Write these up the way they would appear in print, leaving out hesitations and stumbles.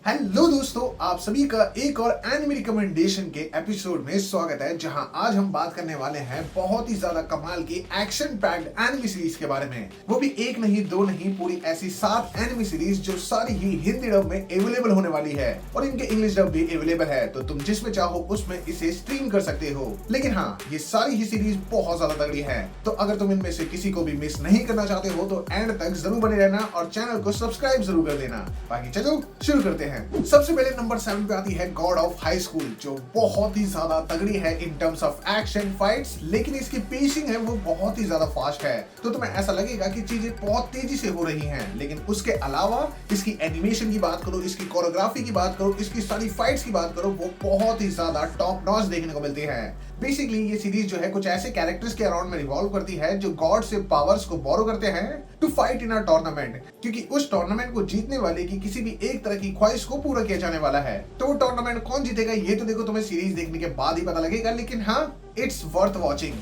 Hello दोस्तों, आप सभी का एक और एनिमे रिकमेंडेशन के एपिसोड में स्वागत है, जहां आज हम बात करने वाले हैं बहुत ही ज्यादा कमाल की एक्शन पैक्ड एनिमे सीरीज के बारे में। वो भी एक नहीं दो नहीं, पूरी ऐसी 7 एनिमे सीरीज जो सारी ही हिंदी डब में अवेलेबल होने वाली है और इनके इंग्लिश डब भी अवेलेबल है, तो तुम जिसमें चाहो उसमें इसे स्ट्रीम कर सकते हो। लेकिन हाँ, ये सारी ही सीरीज बहुत ज्यादा तगड़ी है, तो अगर तुम इनमें से किसी को भी मिस नहीं करना चाहते हो तो एंड तक जरूर बने रहना और चैनल को सब्सक्राइब जरूर कर देना। बाकी चलो शुरू करते हैं। सबसे पहले नंबर 7 पे आती है गॉड ऑफ हाई स्कूल, जो बहुत ही ज्यादा तगड़ी है in terms of action fights, लेकिन इसकी पेसिंग है वो बहुत ही ज्यादा फास्ट है, तो तुम्हें ऐसा लगेगा कि चीजें बहुत तेजी से हो रही हैं। लेकिन उसके अलावा इसकी एनिमेशन की बात करो, इसकी कोरियोग्राफी की बात करो, इसकी सारी फाइट्स की बात करो, वो बहुत ही ज्यादा टॉप नॉच देखने को मिलती है। बेसिकली ये सीरीज जो है कुछ ऐसे कैरेक्टर्स के अराउंड में रिवॉल्व करती है जो गॉड से पावर्स को बोरो करते हैं to fight in a tournament, क्योंकि उस टूर्नामेंट को जीतने वाले की किसी भी एक तरह की ख्वाहिश को पूरा किया जाने वाला है। तो वो टूर्नामेंट कौन जीतेगा ये तो देखो तुम्हें सीरीज देखने के बाद ही पता लगेगा, लेकिन हाँ, इट्स वर्थ वॉचिंग।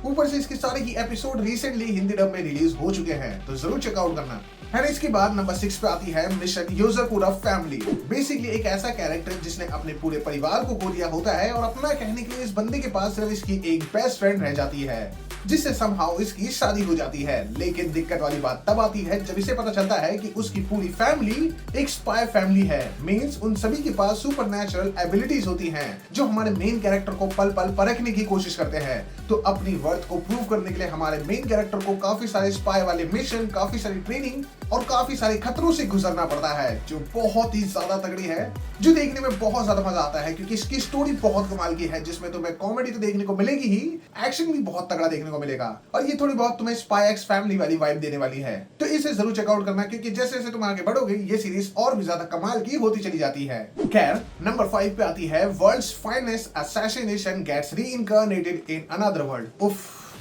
ऊपर से इसके सारे ही एपिसोड रिसेंटली हिंदी डब में रिलीज हो चुके हैं, तो जरूर चेकआउट करना। एंड इसके बाद नंबर 6 पे आती है मिशन योजापुरा फैमिली। बेसिकली एक ऐसा कैरेक्टर जिसने अपने पूरे परिवार को खो दिया होता है और अपना कहने के लिए इस बंदे के पास सिर्फ इसकी एक बेस्ट फ्रेंड रह जाती है, जिससे समहाउ इसकी शादी हो जाती है। लेकिन दिक्कत वाली बात तब आती है जब इसे पता चलता है कि उसकी पूरी फैमिली एक स्पाई फैमिली है। मींस उन सभी के पास सुपरनैचुरल एबिलिटीज होती हैं जो हमारे मेन कैरेक्टर को पल पल परखने की कोशिश करते हैं। तो अपनी वर्थ को प्रूव करने के लिए हमारे मेन कैरेक्टर को काफी सारे स्पाई वाले मिशन, काफी सारी ट्रेनिंग और काफी सारे खतरों से गुजरना पड़ता है, जो बहुत ही ज्यादा तगड़ी है, जो देखने में बहुत ज्यादा मजा आता है, क्योंकि इसकी स्टोरी बहुत कमाल की है, जिसमें तुम्हें कॉमेडी तो देखने को मिलेगी ही, एक्शन भी बहुत तगड़ा देखने को मिलेगा और ये थोड़ी बहुत तुम्हें स्पाई एक्स फैमिली वाली वाइब देने वाली है। तो इसे जरूर चेकआउट करना, क्योंकि जैसे जैसे तुम आगे बढ़ोगे ये सीरीज और भी ज्यादा कमाल की होती चली जाती है। खैर, नंबर 5 पे आती है world's finest assassination gets reincarnated in another world. उफ,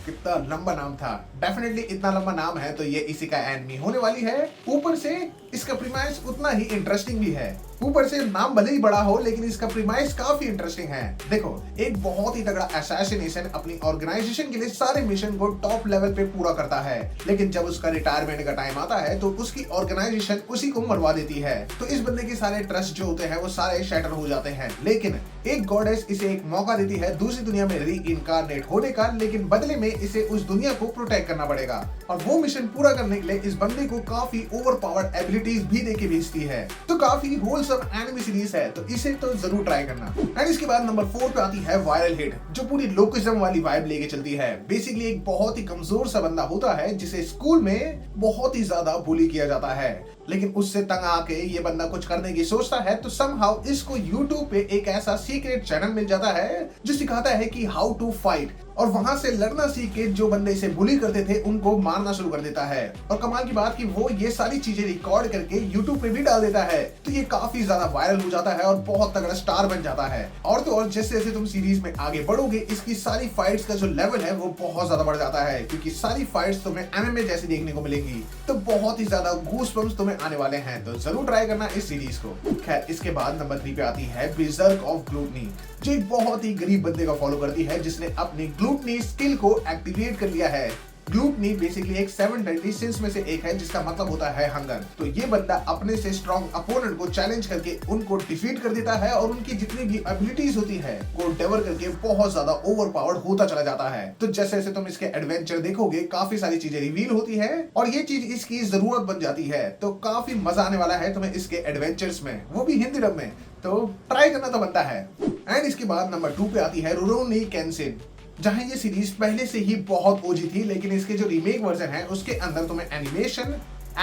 कितना लंबा नाम था। डेफिनेटली इतना लंबा नाम है तो ये इसी का एनिमी होने वाली है। ऊपर से इसका प्रीमाइस उतना ही इंटरेस्टिंग भी है। ऊपर से नाम भले ही बड़ा हो, लेकिन इसका प्रीमाइस काफी इंटरेस्टिंग है। देखो, एक बहुत ही तगड़ा असैसिनेशन अपनी ऑर्गेनाइजेशन के लिए सारे मिशन को टॉप लेवल पे पूरा करता है, लेकिन जब उसका रिटायरमेंट का टाइम आता है तो उसकी ऑर्गेनाइजेशन उसी को मरवा देती है। तो इस बंदे के सारे ट्रस्ट जो होते हैं वो सारे शैटर हो जाते हैं। लेकिन एक गॉडेस इसे एक मौका देती है दूसरी दुनिया में री-इनकार्नेट होने का, लेकिन बदले में इसे उस दुनिया को प्रोटेक्ट करना पड़ेगा और वो मिशन पूरा करने के लिए इस बंदे को काफी ओवर पावर्ड एबिलिटीज भी देके भेजती है। तो काफी होलसम एनिमे सीरीज है, तो इसे तो जरूर ट्राई करना। एंड इसके बाद नंबर 4 पे आती है वायरल हिट, जो पूरी लोकिज्म वाली वाइब लेके चलती है। बेसिकली एक बहुत ही कमजोर सा बंदा होता है जिसे स्कूल में बहुत ही ज्यादा बुली किया जाता है, लेकिन उससे तंग आके ये बंदा कुछ करने की सोचता है, तो समहाउ इसको यूट्यूब पे एक ऐसा सीक्रेट चैनल मिल जाता है जो सिखाता है कि हाउ टू फाइट, और वहां से लड़ना सीख के जो बंदे इसे बुली करते थे उनको मारना शुरू कर देता है। और कमाल की बात कि वो ये सारी चीजें रिकॉर्ड करके यूट्यूब पे भी डाल देता है, तो ये काफी ज्यादा वायरल हो जाता है और बहुत तगड़ा स्टार बन जाता है। और तो और जैसे जैसे तुम सीरीज में आगे बढ़ोगे, इसकी सारी फाइट्स का जो लेवल है वो बहुत ज्यादा बढ़ जाता है, क्योंकि सारी फाइट्स तुम्हें एनिमे जैसी देखने को मिलेंगी। तो बहुत ही ज्यादा गूज़बम्प्स तुम्हें आने वाले हैं, तो जरूर ट्राई करना इस सीरीज को। खैर, इसके बाद नंबर 3 पे आती है बेर्सर्क ऑफ ग्लूटनी, जो एक बहुत ही गरीब बंदे का फॉलो करती है जिसने अपनी ग्लूटनी स्किल को एक्टिवेट कर लिया है। ग्लूटनी बेसिकली एक 7 डेडली सिंस में से एक है, जिसका मतलब होता है हंगर। तो ये बंदा अपने से स्ट्रॉन्ग अपोनेंट को चैलेंज करके उनको डिफीट कर देता है और उनकी जितनी भी एबिलिटीज होती है वो डेवर करके बहुत ज्यादा ओवर पावर्ड होता चला जाता है। तो जैसे जैसे तुम इसके एडवेंचर देखोगे, काफी सारी चीजें रिवील होती है और ये चीज इसकी जरूरत बन जाती है। तो काफी मजा आने वाला है तुम्हें इसके एडवेंचर्स में, वो भी हिंदी डब में, तो ट्राई करना तो बनता है। एंड इसके बाद नंबर 2 पे आती है रुरोuni केंसेन, जहां ये सीरीज पहले से ही बहुत ओजी थी, लेकिन इसके जो रीमेक वर्जन है उसके अंदर तुम्हें एनिमेशन,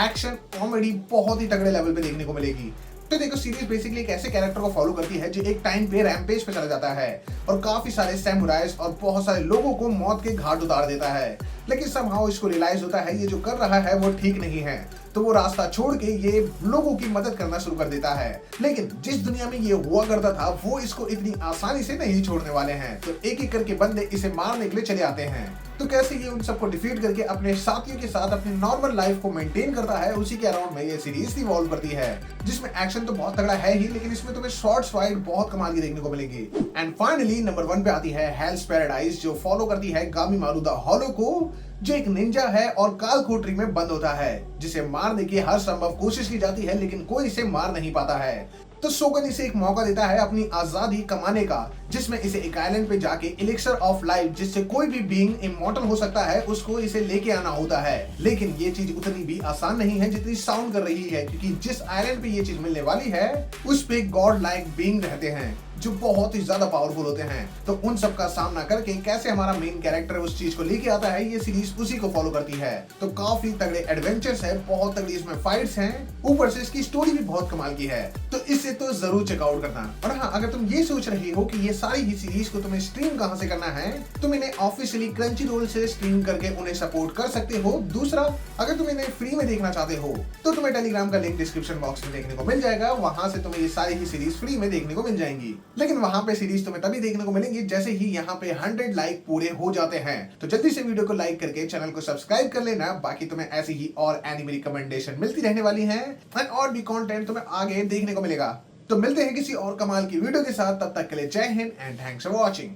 एक्शन, कॉमेडी बहुत ही तगड़े लेवल पे देखने को मिलेगी। तो देखो, सीरीज बेसिकली एक ऐसे कैरेक्टर को फॉलो करती है जो एक टाइम पे रैम्पेज पे चला जाता है और काफी सारे सैमुराइज और बहुत सारे लोगों को मौत के घाट उतार देता है। लेकिन समहाउ इसको रियलाइज होता है ये जो कर रहा है वो ठीक नहीं है, तो वो रास्ता छोड़ के ये लोगों की मदद करना शुरू कर देता है। लेकिन जिस दुनिया में ये हुआ करता था वो इसको इतनी आसानी से नहीं छोड़ने वाले हैं, तो एक एक करके बंदे इसे मारने के लिए चले आते हैं। तो कैसे ये उन सबको डिफीट करके अपने साथियों के साथ अपनी नॉर्मल लाइफ को मेंटेन करता है, उसी के अराउंड में ये सीरीज इवॉल्व करती है, जिसमें एक्शन तो बहुत तगड़ा है ही, लेकिन इसमें तुम्हें शॉर्ट्स फाइट बहुत कमाल की देखने को मिलेगी। एंड फाइनली नंबर 1 पे आती है हेल्स पैराडाइज, जो फॉलो करती है गामीमारू द हॉलो को, जो एक निंजा है और कालकोठरी में बंद होता है, जिसे मारने की हर संभव कोशिश की जाती है, लेकिन कोई इसे मार नहीं पाता है। तो शोगन इसे एक मौका देता है अपनी आजादी कमाने का, जिसमें इसे एक आइलैंड पे जाके एलिक्सर ऑफ लाइफ, जिससे कोई भी बीइंग इमॉर्टल हो सकता है, उसको इसे लेके आना होता है। लेकिन ये चीज उतनी भी आसान नहीं है जितनी साउंड कर रही है, क्योंकि जिस आइलैंड पे ये चीज मिलने वाली है उस पे गॉड लाइक बीइंग रहते हैं जो बहुत ही ज्यादा पावरफुल होते हैं। तो उन सब का सामना करके कैसे हमारा मेन कैरेक्टर उस चीज को लेके आता है, ये सीरीज उसी को फॉलो करती है। तो काफी तगड़े एडवेंचर्स है, बहुत तगड़ी इसमें फाइट्स हैं, ऊपर से इसकी स्टोरी भी बहुत कमाल की है। तो इससे तो जरूर चेकआउट करना। और हाँ, अगर तुम ये सोच रहे हो कि ये सारी ही सीरीज को तुम्हें स्ट्रीम कहां से करना है, तुम इन्हें ऑफिशियली क्रंचीरोल से स्ट्रीम करके उन्हें सपोर्ट कर सकते हो। दूसरा, अगर तुम इन्हें फ्री में देखना चाहते हो तो तुम्हें टेलीग्राम का लिंक डिस्क्रिप्शन बॉक्स में देखने को मिल जाएगा, वहां से तुम्हें ये सारी ही सीरीज फ्री में देखने को मिल जाएंगी। लेकिन वहां पे सीरीज तुम्हें तभी देखने को मिलेंगी जैसे ही यहाँ पे 100 लाइक पूरे हो जाते हैं। तो जल्दी से वीडियो को लाइक करके चैनल को सब्सक्राइब कर लेना। बाकी तुम्हें ऐसी ही और एनिमे रिकमेंडेशन मिलती रहने वाली है और भी कंटेंट तुम्हें आगे देखने को मिलेगा। तो मिलते हैं किसी और कमाल की वीडियो के साथ, तब तक के लिए जय Hind and thanks for watching.